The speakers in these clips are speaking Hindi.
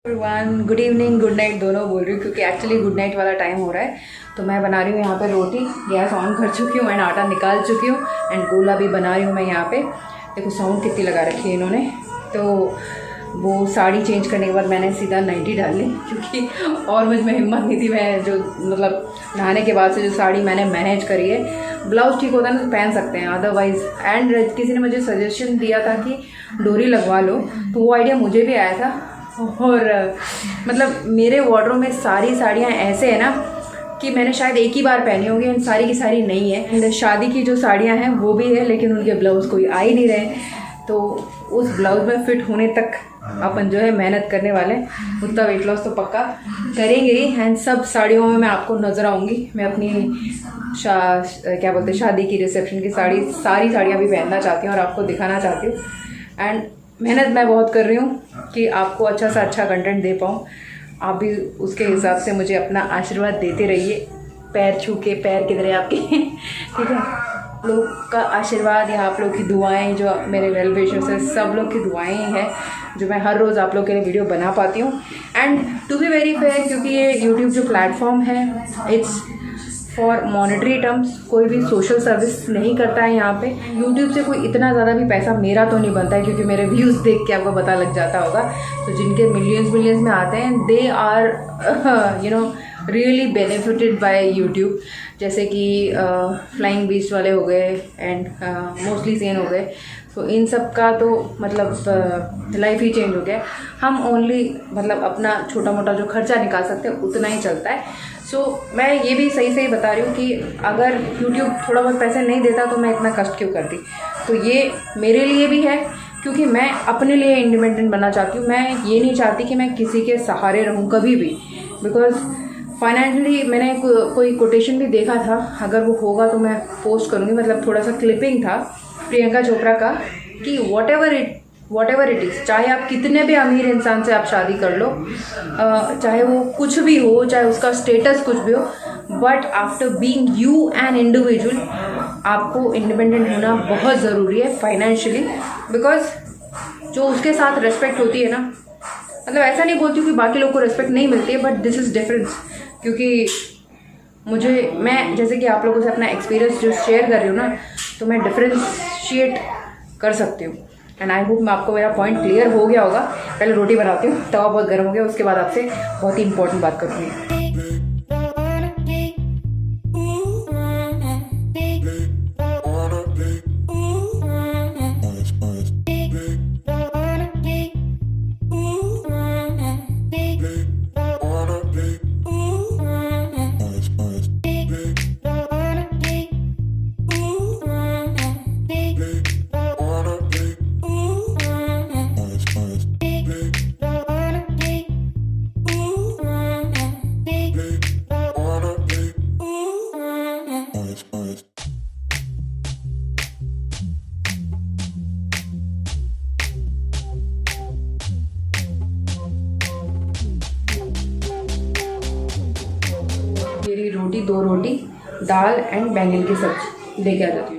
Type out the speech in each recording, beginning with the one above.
Everyone, good evening good night दोनों बोल रही हूँ क्योंकि एक्चुअली गुड नाइट वाला टाइम हो रहा है। तो मैं बना रही हूँ यहाँ पे रोटी, गैस ऑन कर चुकी हूँ एंड आटा निकाल चुकी हूँ एंड गोला भी बना रही हूँ मैं यहाँ पे। देखो साउंड कितनी लगा रखी है इन्होंने। तो वो साड़ी चेंज करने के बाद मैंने सीधा नाइटी डाल ली क्योंकि और मुझ में हिम्मत नहीं थी। मैं जो मतलब नहाने के बाद से जो साड़ी मैंने मैनेज करी है, ब्लाउज ठीक होता है ना तो पहन सकते हैं अदरवाइज। एंड किसी ने मुझे सजेशन दिया था कि डोरी लगवा लो, तो वो आइडिया मुझे भी आया था। और मतलब मेरे वार्डरोब में सारी साड़ियाँ ऐसे है ना कि मैंने शायद एक ही बार पहनी होंगी एंड सारी की सारी नहीं है। एंड शादी की जो साड़ियाँ हैं वो भी है लेकिन उनके ब्लाउज कोई आ ही नहीं रहे, तो उस ब्लाउज में फिट होने तक अपन जो है मेहनत करने वाले हैं। उतना वेट लॉस तो पक्का करेंगे ही। एंड सब साड़ियों में मैं आपको नज़र आऊँगी। मैं अपनी क्या बोलते हैं शादी की रिसेप्शन की सारी साड़ियाँ भी पहनना चाहती हूँ और आपको दिखाना चाहती हूँ। एंड मेहनत मैं बहुत कर रही हूँ कि आपको अच्छा सा अच्छा कंटेंट दे पाऊँ। आप भी उसके हिसाब से मुझे अपना आशीर्वाद देते रहिए, पैर छू के। पैर किधर है आपके ठीक है, लोग का आशीर्वाद या आप लोग की दुआएं, जो मेरे वेल विशर्स है सब लोग की दुआएं हैं जो मैं हर रोज़ आप लोग के लिए वीडियो बना पाती हूँ। And to be very fair, क्योंकि ये यूट्यूब जो प्लेटफॉर्म है इट्स फॉर मॉनेटरी टर्म्स, कोई भी सोशल सर्विस नहीं करता है यहाँ पे। यूट्यूब से कोई इतना ज़्यादा भी पैसा मेरा तो नहीं बनता है क्योंकि मेरे व्यूज़ देख के आपको पता लग जाता होगा। तो जिनके मिलियंस में आते हैं they are really benefited by YouTube, जैसे कि फ्लाइंग बीस्ट वाले हो गए एंड मोस्टली सेन हो गए। तो इन सब का तो मतलब लाइफ ही चेंज हो गया। हम ओनली मतलब अपना छोटा मोटा जो खर्चा निकाल सकते हैं उतना ही चलता है। सो मैं ये भी सही बता रही हूँ कि अगर यूट्यूब थोड़ा बहुत पैसे नहीं देता तो मैं इतना कष्ट क्यों करती। तो ये मेरे लिए भी है क्योंकि मैं अपने लिए इंडिपेंडेंट बनना चाहती हूँ। मैं ये नहीं चाहती कि मैं किसी के सहारे रहूँ कभी भी, बिकॉज फाइनेंशियली मैंने कोई कोटेशन भी देखा था, अगर वो होगा तो मैं पोस्ट करूँगी। मतलब थोड़ा सा क्लिपिंग था प्रियंका चोपड़ा का कि वॉट एवर इट इज़, चाहे आप कितने भी अमीर इंसान से आप शादी कर लो, चाहे वो कुछ भी हो, चाहे उसका स्टेटस कुछ भी हो, but after being you an individual आपको इंडिपेंडेंट होना बहुत ज़रूरी है फाइनेंशियली। बिकॉज जो उसके साथ रेस्पेक्ट होती है ना, मतलब ऐसा नहीं बोलती हूँ कि बाकी लोगों को रेस्पेक्ट नहीं मिलती है, बट दिस इज़ डिफरेंस। क्योंकि मैं जैसे कि आप लोगों से अपना एक्सपीरियंस जो शेयर कर रही हूँ ना, तो मैं डिफरेंशिएट कर सकती हूँ। एंड आई होप मैं आपको मेरा पॉइंट क्लियर हो गया होगा। पहले रोटी बनाती हूँ, तवा बहुत गर्म हो गया, उसके बाद आपसे बहुत ही इंपॉर्टेंट बात करूँगी। मेरी रोटी, 2 रोटी, दाल एंड बैंगन की सब्जी लेके आ जाती हूँ।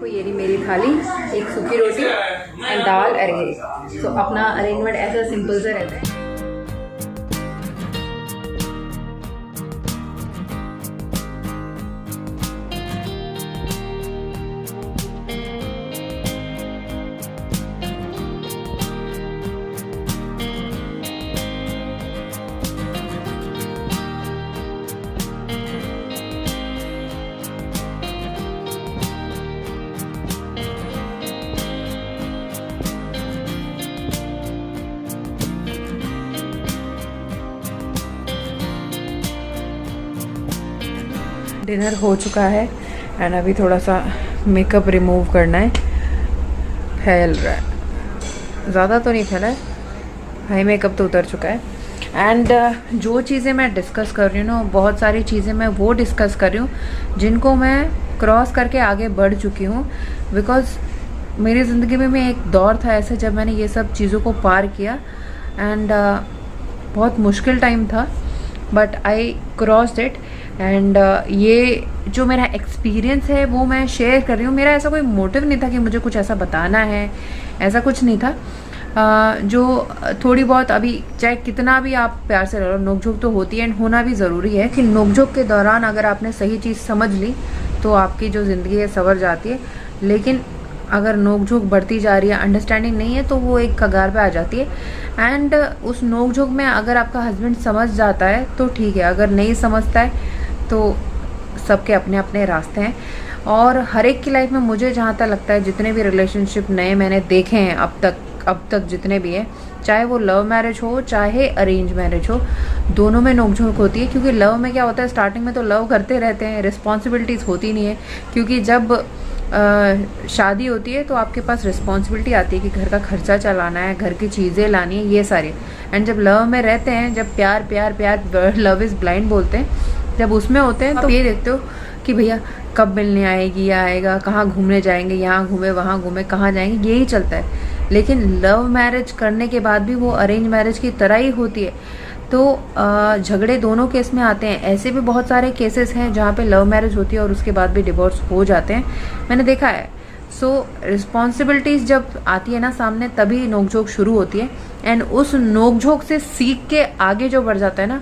ये रही मेरी थाली, एक सूखी रोटी एंड दाल अरेंज। तो अपना अरेंजमेंट ऐसा सिंपल सा रहता है। डिनर हो चुका है एंड अभी थोड़ा सा मेकअप रिमूव करना है। फैल रहा है, ज़्यादा तो नहीं फैला है, हाई मेकअप तो उतर चुका है। एंड जो चीज़ें मैं डिस्कस कर रही हूँ ना, बहुत सारी चीज़ें मैं वो डिस्कस कर रही हूँ जिनको मैं क्रॉस करके आगे बढ़ चुकी हूँ। बिकॉज मेरी ज़िंदगी में एक दौर था ऐसे जब मैंने ये सब चीज़ों को पार किया एंड बहुत मुश्किल टाइम था, but I crossed it. And ये जो मेरा एक्सपीरियंस है वो मैं शेयर कर रही हूँ। मेरा ऐसा कोई मोटिव नहीं था कि मुझे कुछ ऐसा बताना है, ऐसा कुछ नहीं था। जो थोड़ी बहुत अभी चाहे कितना भी आप प्यार से रहो, नोकझोंक तो होती है एंड होना भी ज़रूरी है कि नोकझोंक के दौरान अगर आपने सही चीज़ समझ ली तो आपकी जो ज़िंदगी है संवर जाती है। लेकिन अगर नोकझोंक बढ़ती जा रही है, अंडरस्टैंडिंग नहीं है, तो वो एक कगार पे आ जाती है। एंड उस नोकझोंक में अगर आपका हस्बैंड समझ जाता है तो ठीक है, अगर नहीं समझता है तो सबके अपने अपने रास्ते हैं। और हर एक की लाइफ में मुझे जहाँ तक लगता है जितने भी रिलेशनशिप नए मैंने देखे हैं अब तक जितने भी हैं, चाहे वो लव मैरिज हो चाहे अरेंज मैरिज हो, दोनों में नोकझोंक होती है। क्योंकि लव में क्या होता है, स्टार्टिंग में तो लव करते रहते हैं, रिस्पॉन्सिबिलिटीज़ होती नहीं है। क्योंकि जब शादी होती है तो आपके पास रिस्पॉन्सिबिलिटी आती है कि घर का खर्चा चलाना है, घर की चीज़ें लानी है, ये सारी। एंड जब लव में रहते हैं, जब प्यार प्यार प्यार, लव इज़ ब्लाइंड बोलते हैं, जब उसमें होते हैं तो ये देखते हो कि भैया कब मिलने आएगी या आएगा, कहाँ घूमने जाएंगे, यहाँ घूमे वहाँ घूमे, कहाँ जाएंगे, यही चलता है। लेकिन लव मैरिज करने के बाद भी वो अरेंज मैरिज की तरह ही होती है। तो झगड़े दोनों केस में आते हैं। ऐसे भी बहुत सारे केसेस हैं जहाँ पे लव मैरिज होती है और उसके बाद भी डिवोर्स हो जाते हैं, मैंने देखा है। सो रिस्पॉन्सिबिलिटीज़ जब आती है ना सामने, तभी नोकझोंक शुरू होती है। एंड उस नोकझोंक से सीख के आगे जो बढ़ जाता है ना,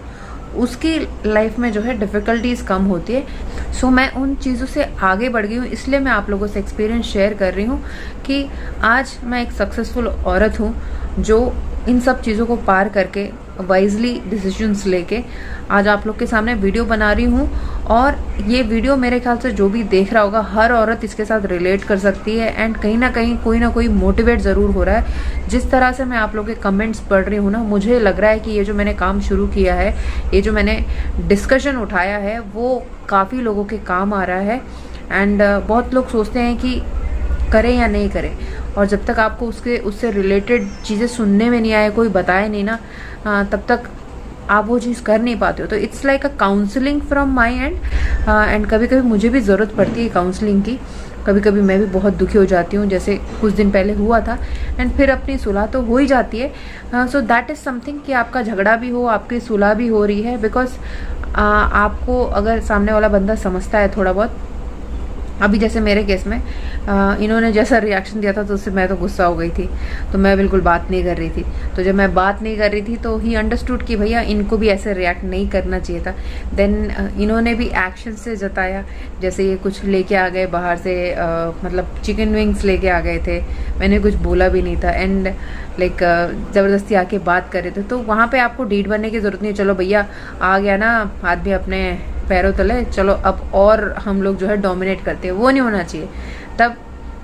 उसकी लाइफ में जो है डिफ़िकल्टीज़ कम होती है। सो मैं उन चीज़ों से आगे बढ़ गई हूँ, इसलिए मैं आप लोगों से एक्सपीरियंस शेयर कर रही हूँ कि आज मैं एक सक्सेसफुल औरत हूँ जो इन सब चीज़ों को पार करके वाइजली डिसीजंस लेके आज आप लोग के सामने वीडियो बना रही हूँ। और ये वीडियो मेरे ख्याल से जो भी देख रहा होगा, हर औरत इसके साथ रिलेट कर सकती है। एंड कहीं ना कोई मोटिवेट ज़रूर हो रहा है। जिस तरह से मैं आप लोगों के कमेंट्स पढ़ रही हूँ ना, मुझे लग रहा है कि ये जो मैंने काम शुरू किया है, ये जो मैंने डिस्कशन उठाया है, वो काफ़ी लोगों के काम आ रहा है। एंड बहुत लोग सोचते हैं कि करें या नहीं करें, और जब तक आपको उससे रिलेटेड चीज़ें सुनने में नहीं आए, कोई बताए नहीं ना, तब तक आप वो चीज़ कर नहीं पाते हो। तो it's like a counselling from my and. And कभी कभी मुझे भी ज़रूरत पड़ती है काउंसलिंग की। कभी कभी मैं भी बहुत दुखी हो जाती हूँ, जैसे कुछ दिन पहले हुआ था। एंड फिर अपनी सुलह तो हो ही जाती है। सो दैट इज़ समथिंग कि आपका झगड़ा भी हो, आपकी सुलह भी हो रही है। बिकॉज आपको अगर सामने वाला बंदा समझता है थोड़ा बहुत। अभी जैसे मेरे केस में इन्होंने जैसा रिएक्शन दिया था तो उससे मैं तो गुस्सा हो गई थी, तो मैं बिल्कुल बात नहीं कर रही थी। तो जब मैं बात नहीं कर रही थी तो ही अंडरस्टूड कि भैया इनको भी ऐसे रिएक्ट नहीं करना चाहिए था। देन इन्होंने भी एक्शन से जताया। जैसे ये कुछ लेके आ गए बाहर से, मतलब चिकन विंग्स लेके आ गए थे, मैंने कुछ बोला भी नहीं था। एंड लाइक ज़बरदस्ती आके बात कर रहे थे। तो वहाँ पे आपको डीड बनने की ज़रूरत नहीं है। चलो भैया आ गया ना आदमी अपने पैरों तले, चलो अब और हम लोग जो है डोमिनेट करते हैं, वो नहीं होना चाहिए। तब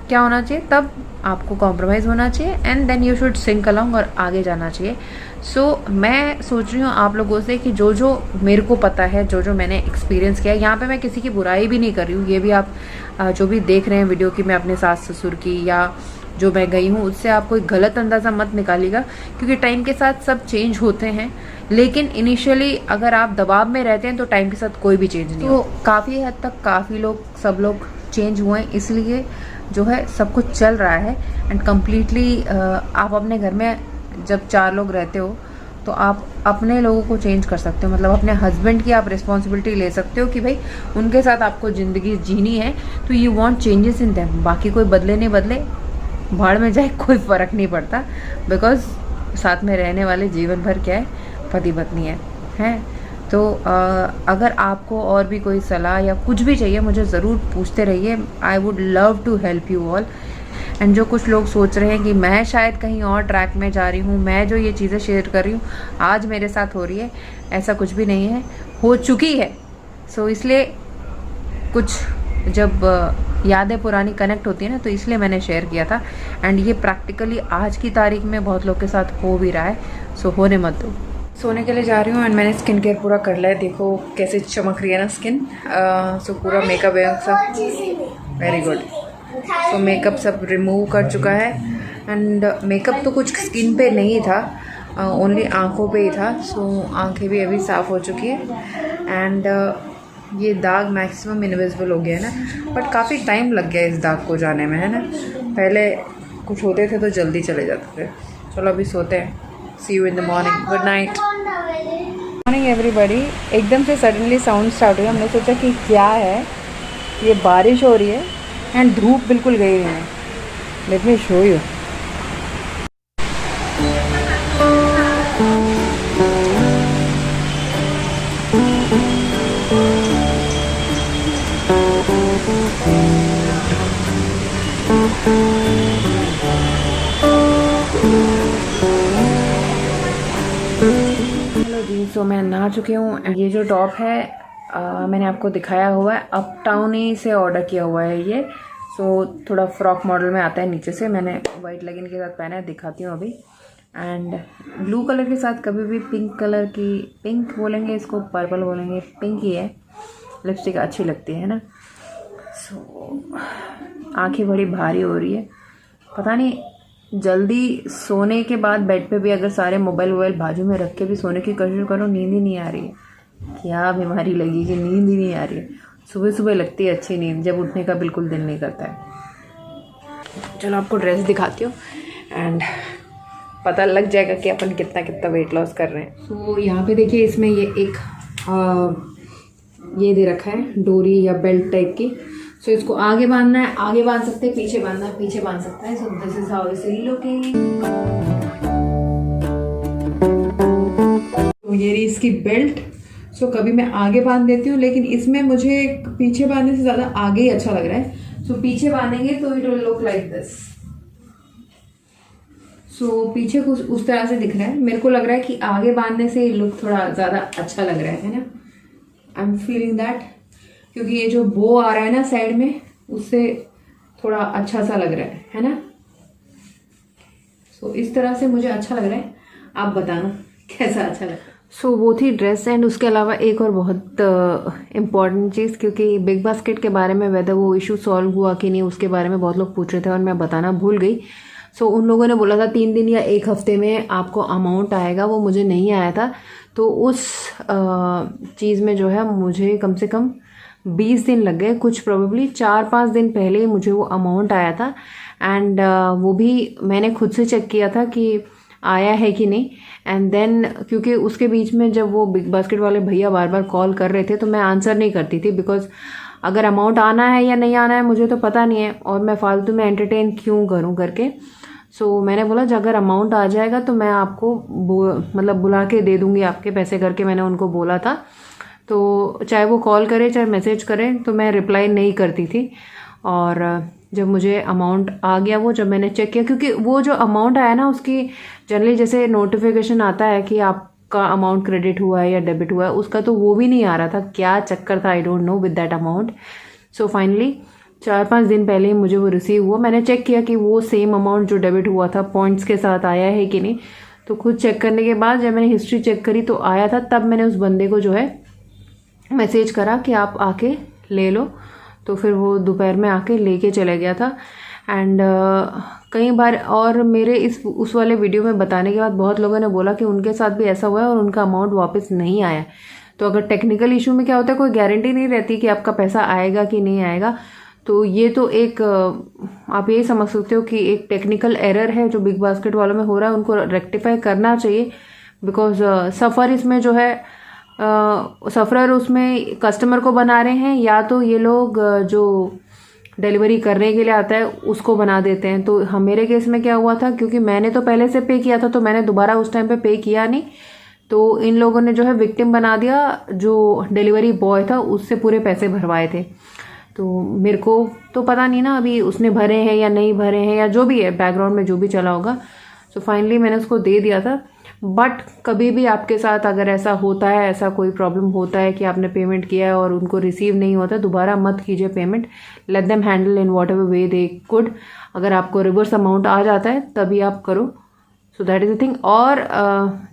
क्या होना चाहिए, तब आपको कॉम्प्रोमाइज़ होना चाहिए and then you should sync along और आगे जाना चाहिए। सो मैं सोच रही हूँ आप लोगों से कि जो जो मेरे को पता है, जो जो मैंने एक्सपीरियंस किया है, यहाँ पे मैं किसी की बुराई भी नहीं कर रही हूँ। ये भी आप जो भी देख रहे हैं वीडियो की, मैं अपने सास ससुर की या जो मैं गई हूँ उससे आप कोई गलत अंदाज़ा मत निकालिएगा। क्योंकि टाइम के साथ सब चेंज होते हैं, लेकिन इनिशियली अगर आप दबाव में रहते हैं तो टाइम के साथ कोई भी चेंज नहीं हो। काफ़ी हद तक काफ़ी लोग, सब लोग चेंज हुए हैं, इसलिए जो है सब कुछ चल रहा है। एंड कम्प्लीटली आप अपने घर में जब 4 लोग रहते हो तो आप अपने लोगों को चेंज कर सकते हो। मतलब अपने हस्बैंड की आप रिस्पॉन्सिबिलिटी ले सकते हो कि भाई उनके साथ आपको ज़िंदगी जीनी है, तो you want changes in them. बाकी कोई बदले नहीं बदले, भाड़ में जाए, कोई फ़र्क नहीं पड़ता। बिकॉज साथ में रहने वाले जीवन भर क्या है, पति पत्नी है। तो अगर आपको और भी कोई सलाह या कुछ भी चाहिए, मुझे ज़रूर पूछते रहिए। I would love to help you all. And जो कुछ लोग सोच रहे हैं कि मैं शायद कहीं और ट्रैक में जा रही हूँ, मैं जो ये चीज़ें शेयर कर रही हूँ आज मेरे साथ हो रही है, ऐसा कुछ भी नहीं है, हो चुकी है। सो इसलिए कुछ जब यादें पुरानी कनेक्ट होती है ना, तो इसलिए मैंने शेयर किया था। एंड ये प्रैक्टिकली आज की तारीख में बहुत लोग के साथ हो भी रहा है। सो होने मत दो। सोने के लिए जा रही हूँ एंड मैंने स्किन केयर पूरा कर लिया है। देखो कैसे चमक रही है ना स्किन। सो पूरा मेकअप है सब, वेरी गुड। सो मेकअप सब रिमूव कर चुका है। एंड मेकअप तो कुछ स्किन पे नहीं था, ओनली आँखों पे ही था। सो आँखें भी अभी साफ़ हो चुकी है एंड ये दाग मैक्सिमम इनविजिबल हो गया है ना, बट काफ़ी टाइम लग गया इस दाग को जाने में, है ना। पहले कुछ होते थे तो जल्दी चले जाते थे। चलो अभी सोते हैं। See you in the morning. Good night. Morning everybody. एकदम से सडनली साउंड स्टार्ट हुआ। हमने सोचा कि क्या है, ये बारिश हो रही है एंड धूप बिल्कुल गई हुई है। Let me show you. Hello जी, सो मैं नहा चुकी हूँ। ये जो टॉप है मैंने आपको दिखाया हुआ है, अप टाउन ही से ऑर्डर किया हुआ है ये। सो थोड़ा फ्रॉक मॉडल में आता है नीचे से। मैंने वाइट लेगिन के साथ पहना है, दिखाती हूँ अभी। एंड ब्लू कलर के साथ कभी भी पिंक कलर की, पिंक बोलेंगे इसको, पर्पल बोलेंगे, पिंक ही है, लिपस्टिक अच्छी लगती है ना। सो आँखें बड़ी भारी हो रही है, पता नहीं। जल्दी सोने के बाद बेड पे भी अगर सारे मोबाइल वोबाइल बाजू में रख के भी सोने की कोशिश करो, नींद ही नहीं आ रही है। क्या बीमारी लगी कि नींद ही नहीं आ रही है। सुबह सुबह लगती है अच्छी नींद, जब उठने का बिल्कुल दिल नहीं करता है। चलो आपको ड्रेस दिखाती हूँ एंड पता लग जाएगा कि अपन कितना कितना वेट लॉस कर रहे हैं। तो यहाँ पे देखिए, इसमें ये एक ये दे रखा है डोरी या बेल्ट टाइप की। सो इसको आगे बांधना है, आगे बांध सकते हैं, पीछे बांधना है, पीछे बांध सकता है। So this is how it is looking. तो ये रही इसकी बेल्ट। सो कभी मैं आगे बांध देती हूँ, लेकिन इसमें मुझे पीछे बांधने से ज़्यादा आगे ही अच्छा लग रहा है। सो पीछे बांधेंगे तो it will look like this. So पीछे कुछ उस तरह से दिख रहा है। मेरे को लग रहा है कि आगे बांधने से लुक थोड़ा ज़्यादा अच्छा लग रहा है ना। आई एम फीलिंग दैट, क्योंकि ये जो बो आ रहा है ना साइड में, उससे थोड़ा अच्छा सा लग रहा है ना। सो इस तरह से मुझे अच्छा लग रहा है, आप बताना कैसा अच्छा लग रहा है। सो वो थी ड्रेस एंड उसके अलावा एक और बहुत इम्पॉर्टेंट चीज़, क्योंकि बिग बास्केट के बारे में वेदर वो इशू सॉल्व हुआ कि नहीं उसके बारे में बहुत लोग पूछ रहे थे और मैं बताना भूल गई। सो उन लोगों ने बोला था 3 दिन या 1 हफ्ते में आपको अमाउंट आएगा, वो मुझे नहीं आया था। तो उस चीज़ में जो है मुझे कम से कम 20 दिन लग गए, कुछ प्रोबेबली 4-5 दिन पहले ही मुझे वो अमाउंट आया था। एंड वो भी मैंने खुद से चेक किया था कि आया है कि नहीं। एंड देन क्योंकि उसके बीच में जब वो बिग बास्केट वाले भैया बार बार कॉल कर रहे थे तो मैं आंसर नहीं करती थी, बिकॉज अगर अमाउंट आना है या नहीं आना है मुझे तो पता नहीं है और मैं फालतू में एंटरटेन क्यों करूं करके। सो मैंने बोला अगर अमाउंट आ जाएगा तो मैं आपको मतलब बुला के दे दूंगी आपके पैसे करके, मैंने उनको बोला था। तो चाहे वो कॉल करे चाहे मैसेज करें, तो मैं रिप्लाई नहीं करती थी। और जब मुझे अमाउंट आ गया, वो जब मैंने चेक किया, क्योंकि वो जो अमाउंट आया ना उसकी जनरली जैसे नोटिफिकेशन आता है कि आपका अमाउंट क्रेडिट हुआ है या डेबिट हुआ है, उसका तो वो भी नहीं आ रहा था। क्या चक्कर था, I don't know with that amount. So finally 4-5 दिन पहले ही मुझे वो रिसीव हुआ। मैंने चेक किया कि वो सेम अमाउंट जो डेबिट हुआ था पॉइंट्स के साथ आया है कि नहीं। तो खुद चेक करने के बाद जब मैंने हिस्ट्री चेक करी तो आया था। तब मैंने उस बंदे को जो है मैसेज करा कि आप आके ले लो। तो फिर वो दोपहर में आके लेके चले गया था। एंड कई बार और मेरे उस वाले वीडियो में बताने के बाद बहुत लोगों ने बोला कि उनके साथ भी ऐसा हुआ है और उनका अमाउंट वापस नहीं आया। तो अगर टेक्निकल इशू में क्या होता है, कोई गारंटी नहीं रहती कि आपका पैसा आएगा कि नहीं आएगा। तो ये तो एक आप यही समझ सकते हो कि एक टेक्निकल एरर है जो बिग बास्केट वालों में हो रहा है, उनको रेक्टिफाई करना चाहिए। बिकॉज सफ़र इसमें जो है सफरर उसमें कस्टमर को बना रहे हैं, या तो ये लोग जो डिलीवरी करने के लिए आता है उसको बना देते हैं। तो मेरे केस में क्या हुआ था, क्योंकि मैंने तो पहले से पे किया था तो मैंने दोबारा उस टाइम पे पे किया नहीं। तो इन लोगों ने जो है विक्टिम बना दिया, जो डिलीवरी बॉय था उससे पूरे पैसे भरवाए थे। तो मेरे को तो पता नहीं ना अभी उसने भरे हैं या नहीं भरे हैं, या जो भी है बैकग्राउंड में जो भी चला होगा। सो फाइनली मैंने उसको दे दिया था। बट कभी भी आपके साथ अगर ऐसा होता है, ऐसा कोई प्रॉब्लम होता है कि आपने पेमेंट किया है और उनको रिसीव नहीं होता, दोबारा मत कीजिए payment. Let them handle in what ever way they could. अगर आपको रिवर्स अमाउंट आ जाता है तभी आप करो। So that is the thing. और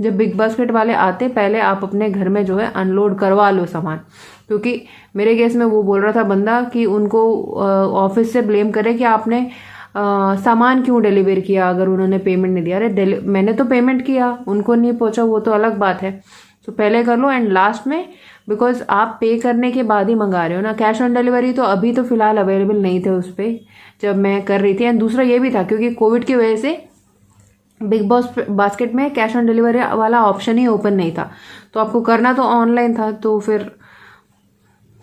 जब बिग बास्केट वाले आते पहले आप अपने घर में जो है अनलोड करवा लो सामान, क्योंकि मेरे केस में वो बोल रहा था बंदा कि उनको ऑफिस से ब्लेम करे कि आपने सामान क्यों डिलीवर किया अगर उन्होंने पेमेंट नहीं दिया? अरे मैंने तो पेमेंट किया, उनको नहीं पहुंचा वो तो अलग बात है। तो पहले कर लो एंड लास्ट में, बिकॉज आप पे करने के बाद ही मंगा रहे हो ना। कैश ऑन डिलीवरी तो अभी तो फिलहाल अवेलेबल नहीं थे उस पर जब मैं कर रही थी। एंड दूसरा ये भी था क्योंकि कोविड की वजह से बिग बॉस बास्केट में कैश ऑन डिलीवरी वाला ऑप्शन ही ओपन नहीं था, तो आपको करना तो ऑनलाइन था। तो फिर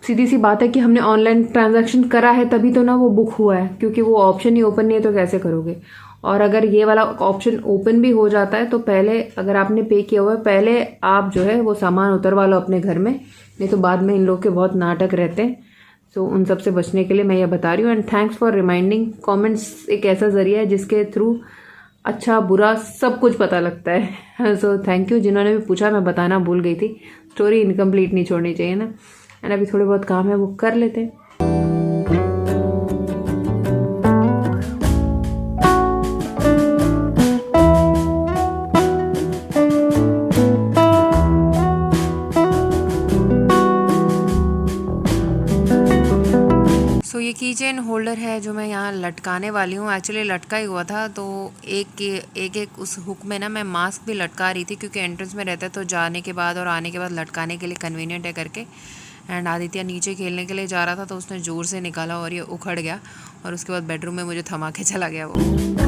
सीधी सी बात है कि हमने ऑनलाइन ट्रांजैक्शन करा है तभी तो ना वो बुक हुआ है, क्योंकि वो ऑप्शन ही ओपन नहीं है तो कैसे करोगे। और अगर ये वाला ऑप्शन ओपन भी हो जाता है तो पहले अगर आपने पे किया हुआ है पहले आप जो है वो सामान उतरवा लो अपने घर में, नहीं तो बाद में इन लोग के बहुत नाटक रहते हैं। सो उन सब से बचने के लिए मैं ये बता रही हूँ। And thanks for reminding. Comments एक ऐसा जरिया है जिसके थ्रू अच्छा बुरा सब कुछ पता लगता है। सो थैंक यू जिन्होंने भी पूछा, मैं बताना भूल गई थी। स्टोरी इनकम्प्लीट नहीं छोड़नी चाहिए ना। एंड अभी थोड़े बहुत काम है वो कर लेते हैं। ये की चेन होल्डर है जो मैं यहाँ लटकाने वाली हूँ। एक्चुअली लटका ही हुआ था तो एक उस हुक में ना मैं मास्क भी लटका रही थी, क्योंकि एंट्रेंस में रहता है तो जाने के बाद और आने के बाद लटकाने के लिए कन्वीनियंट है करके। एंड आदित्य नीचे खेलने के लिए जा रहा था तो उसने ज़ोर से निकाला और ये उखड़ गया, और उसके बाद बेडरूम में मुझे थमा के चला गया वो।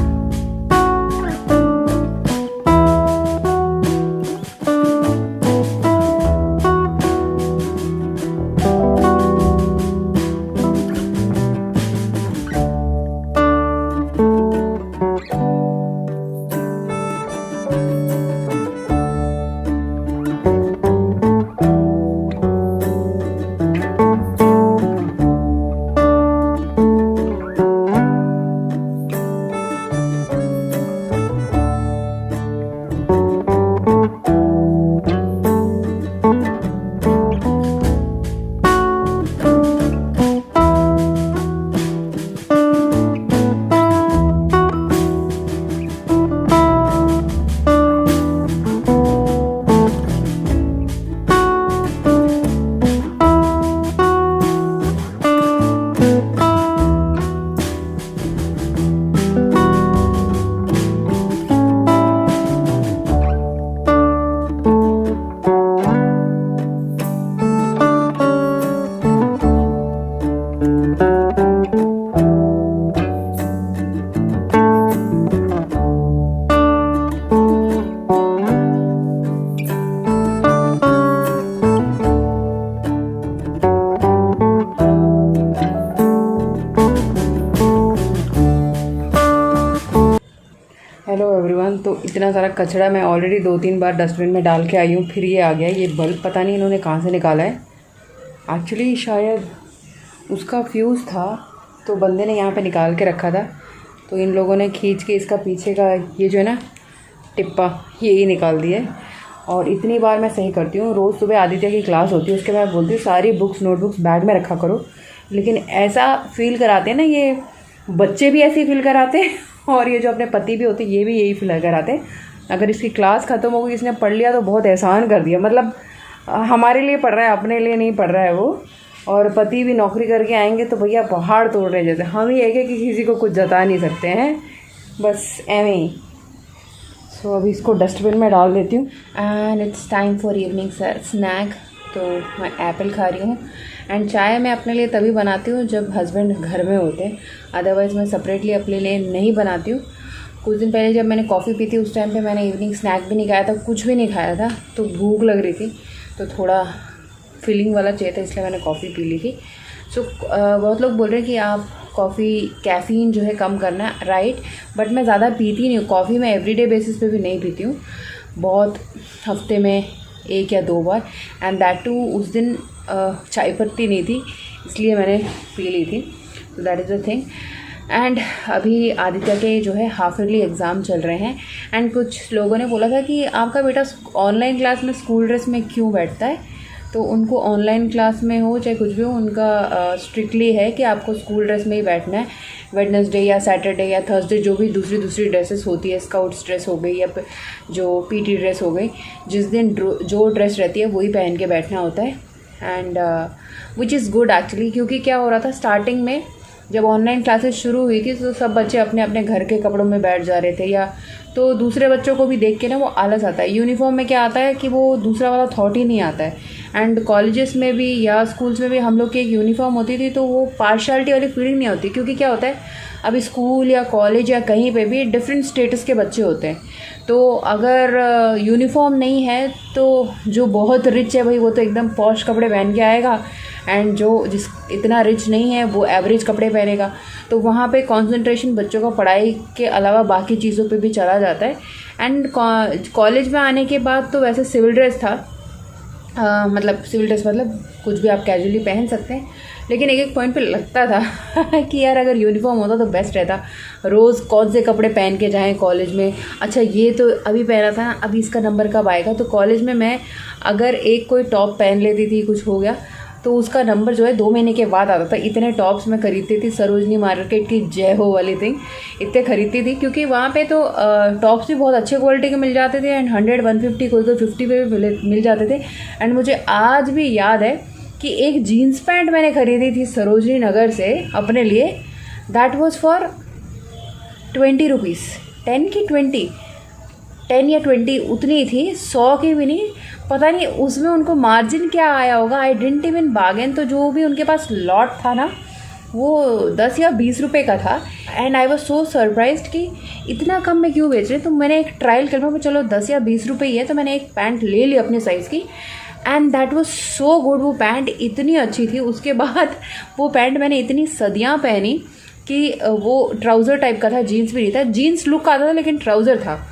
Hello everyone. तो इतना सारा कचरा मैं ऑलरेडी 2-3 बार डस्टबिन में डाल के आई हूँ, फिर ये आ गया। ये बल्ब पता नहीं इन्होंने कहाँ से निकाला है। एक्चुअली शायद उसका फ्यूज़ था तो बंदे ने यहाँ पे निकाल के रखा था, तो इन लोगों ने खींच के इसका पीछे का ये जो है ना टिप्पा यही निकाल दिया है। और इतनी बार मैं सही करती हूँ। रोज़ सुबह आदित्य की क्लास होती है, उसके बाद बोलती हूँ सारी बुक्स नोटबुक्स बैग में रखा करो, लेकिन ऐसा फील कराते हैं ना ये बच्चे भी ऐसे ही फील कराते हैं, और ये जो अपने पति भी होते ये भी यही फील कराते हैं। अगर इसकी क्लास ख़त्म हो गई, इसने पढ़ लिया तो बहुत एहसान कर दिया। मतलब हमारे लिए पढ़ रहा है, अपने लिए नहीं पढ़ रहा है वो। और पति भी नौकरी करके आएंगे तो भैया पहाड़ तोड़ रहे जैसे। हम ही एक है कि किसी को कुछ जता नहीं सकते हैं, बस एवं ही। सो अभी इसको डस्टबिन में डाल देती हूँ। And it's time for evening snack. तो मैं एप्पल खा रही हूँ। एंड चाय मैं अपने लिए तभी बनाती हूँ जब हस्बैंड घर में होते हैं, अदरवाइज़ मैं सेपरेटली अपने लिए नहीं बनाती हूँ। कुछ दिन पहले जब मैंने कॉफ़ी पी थी उस टाइम पे मैंने इवनिंग स्नैक भी नहीं खाया था, कुछ भी नहीं खाया था, तो भूख लग रही थी, तो थोड़ा फीलिंग वाला चाहिए था, इसलिए मैंने कॉफ़ी पी ली थी। सो बहुत लोग बोल रहे हैं कि आप कॉफ़ी कैफ़ीन जो है कम करना है, राइट। बट मैं ज़्यादा पीती नहीं हूँ कॉफ़ी। मैं एवरीडे बेसिस पे भी नहीं पीती हूँ, बहुत हफ्ते में 1 या 2 बार। एंड दैट टू उस दिन चाय पत्ती नहीं थी इसलिए मैंने पी ली थी। तो that is the thing. And अभी आदित्य के जो है हाफ ईयरली एग्ज़ाम चल रहे हैं। एंड कुछ लोगों ने बोला था कि आपका बेटा ऑनलाइन क्लास में स्कूल ड्रेस में क्यों बैठता है। तो उनको ऑनलाइन क्लास में हो चाहे कुछ भी हो, उनका स्ट्रिक्टली है कि आपको स्कूल ड्रेस में ही बैठना है। वेडनेसडे या सैटरडे या थर्सडे जो भी दूसरी ड्रेसेस होती है, स्काउट्स ड्रेस हो गई या जो पीटी ड्रेस हो गई, जिस दिन जो ड्रेस रहती है वही पहन के बैठना होता है। And which is good actually, क्योंकि क्या हो रहा था स्टार्टिंग में जब ऑनलाइन क्लासेस शुरू हुई थी तो सब बच्चे अपने अपने घर के कपड़ों में बैठ जा रहे थे, या तो दूसरे बच्चों को भी देख के ना वो आलस आता है। यूनिफॉर्म में क्या आता है कि वो दूसरा वाला थॉट ही नहीं आता है। एंड कॉलेजेस में भी या स्कूल्स में भी हम लोग की एक यूनिफॉर्म होती थी, तो वो पार्शियलिटी वाली फीलिंग नहीं होती, क्योंकि क्या होता है अभी स्कूल या कॉलेज या कहीं पे भी डिफरेंट स्टेटस के बच्चे होते हैं। तो अगर यूनिफॉर्म नहीं है तो जो बहुत रिच है भाई वो तो एकदम पॉश कपड़े पहन के आएगा, एंड जो जिस इतना रिच नहीं है वो एवरेज कपड़े पहनेगा। तो वहाँ पे कंसंट्रेशन बच्चों का पढ़ाई के अलावा बाकी चीज़ों पे भी चला जाता है। एंड कॉलेज में आने के बाद तो वैसे सिविल ड्रेस था, मतलब सिविल ड्रेस मतलब कुछ भी आप कैजुअली पहन सकते हैं, लेकिन एक पॉइंट पे लगता था कि यार अगर यूनिफॉर्म होता तो बेस्ट रहता। रोज़ कौन से कपड़े पहन के जाएं कॉलेज में, अच्छा ये तो अभी पहना था ना, अभी इसका नंबर कब आएगा। तो कॉलेज में मैं अगर एक कोई टॉप पहन लेती थी, कुछ हो गया तो उसका नंबर जो है 2 महीने के बाद आता था। इतने टॉप्स मैं खरीदती थी, सरोजनी मार्केट की जय हो वाली थिंग इतने खरीदती थी, क्योंकि वहाँ पे तो टॉप्स भी बहुत अच्छे क्वालिटी के मिल जाते थे, एंड 100, 150, कोई 50 पे भी मिल जाते थे। एंड मुझे आज भी याद है कि एक जीन्स पैंट मैंने खरीदी थी सरोजनी नगर से अपने लिए, दैट वॉज फॉर 20 रुपीज़, 10 की 20, 10 या 20 उतनी थी, 100 की भी नहीं। पता नहीं उसमें उनको मार्जिन क्या आया होगा, आई डिडंट इवन बार्गेन। तो जो भी उनके पास लॉट था ना वो 10 या 20 रुपए का था, and I was so surprised कि इतना कम में क्यों बेच रहे। तो मैंने एक ट्रायल कर लिया, चलो 10 या 20 रुपए ही है, तो मैंने एक पैंट ले ली अपने साइज़ की, and that was so good. वो पैंट इतनी अच्छी थी। उसके बाद वो पैंट मैंने इतनी सदियाँ पहनी कि वो ट्राउज़र टाइप का था, जीन्स भी नहीं था, जीन्स लुक आता था लेकिन ट्राउज़र था।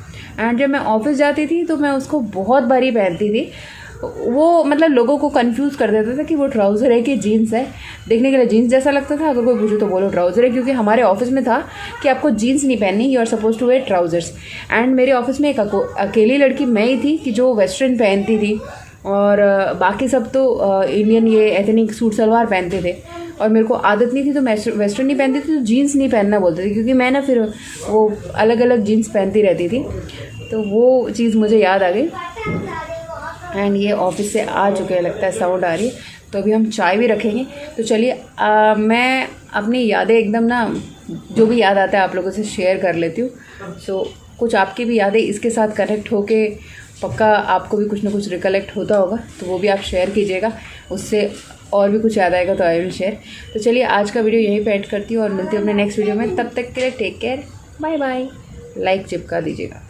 एंड जब मैं ऑफिस जाती थी तो मैं उसको बहुत बारी पहनती थी। वो मतलब लोगों को कंफ्यूज कर देता था कि वो ट्राउज़र है कि जीन्स है। देखने के लिए जीन्स जैसा लगता था, अगर कोई पूछो तो बोलो ट्राउज़र है, क्योंकि हमारे ऑफिस में था कि आपको जीन्स नहीं पहननी, you are suppose to wear trousers. And मेरे ऑफिस में एक अकेली लड़की मैं ही थी कि जो वेस्टर्न पहनती थी, और बाकी सब तो इंडियन ये एथनिक सूट सलवार पहनते थे, और मेरे को आदत नहीं थी तो मैं वेस्टर्न नहीं पहनती थी, तो जीन्स नहीं पहनना बोलते थे, क्योंकि मैं ना फिर वो अलग अलग जीन्स पहनती रहती थी। तो वो चीज़ मुझे याद आ गई। एंड ये ऑफिस से आ चुके हैं, लगता है साउंड आ रही है, तो अभी हम चाय भी रखेंगे। तो चलिए मैं अपनी यादें एकदम ना जो भी याद आता है आप लोगों से शेयर कर लेती हूँ। सो कुछ आपकी भी यादें इसके साथ कनेक्ट होके पक्का आपको भी कुछ ना कुछ रिकलेक्ट होता होगा, तो वो भी आप शेयर कीजिएगा, उससे और भी कुछ याद आएगा तो आई विल शेयर। तो चलिए आज का वीडियो यहीं पे एंड करती हूँ और मिलती हूँ अपने नेक्स्ट वीडियो में। तब तक के लिए take care, bye bye. Like चिपका दीजिएगा।